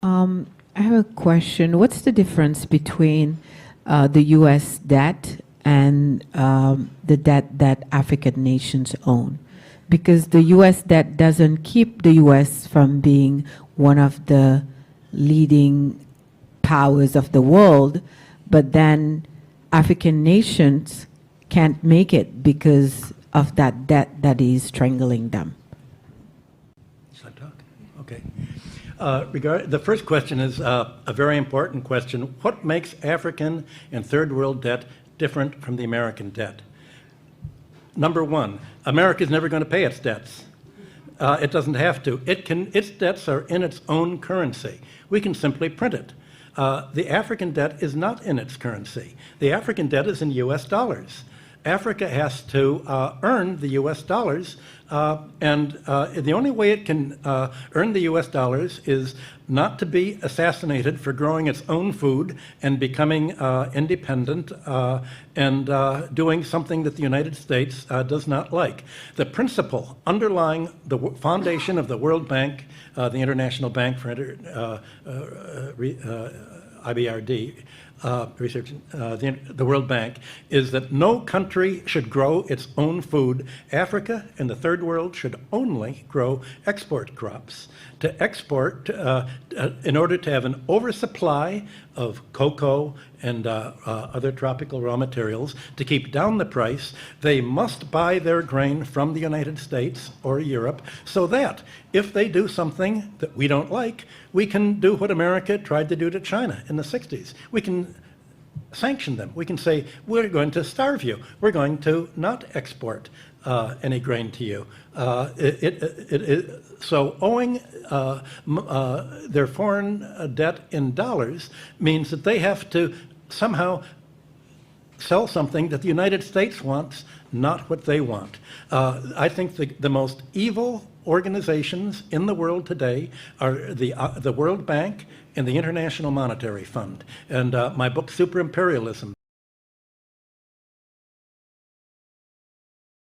I have a question. What's the difference between the U.S. debt and the debt that African nations own? Because the U.S. debt doesn't keep the U.S. from being one of the leading powers of the world, but then African nations can't make it because of that debt that is strangling them. Shall I talk? Okay. The first question is a very important question. What makes African and third world debt different from the American debt? Number one, America is never going to pay its debts. It doesn't have to. Its debts are in its own currency. We can simply print it. The African debt is not in its currency. The African debt is in US dollars. Africa has to earn the US dollars, and the only way it can earn the US dollars is not to be assassinated for growing its own food and becoming independent and doing something that the United States does not like. The principle underlying the foundation of the World Bank, the International Bank for IBRD, research, the World Bank, is that no country should grow its own food. Africa and the third world should only grow export crops. To export, in order to have an oversupply of cocoa and other tropical raw materials, to keep down the price, they must buy their grain from the United States or Europe, so that if they do something that we don't like, we can do what America tried to do to China in the 60s. We can sanction them. We can say, we're going to starve you. We're going to not export any grain to you. So owing their foreign debt in dollars means that they have to somehow sell something that the United States wants, not what they want. I think the most evil organizations in the world today are the World Bank and the International Monetary Fund. And my book, Super Imperialism,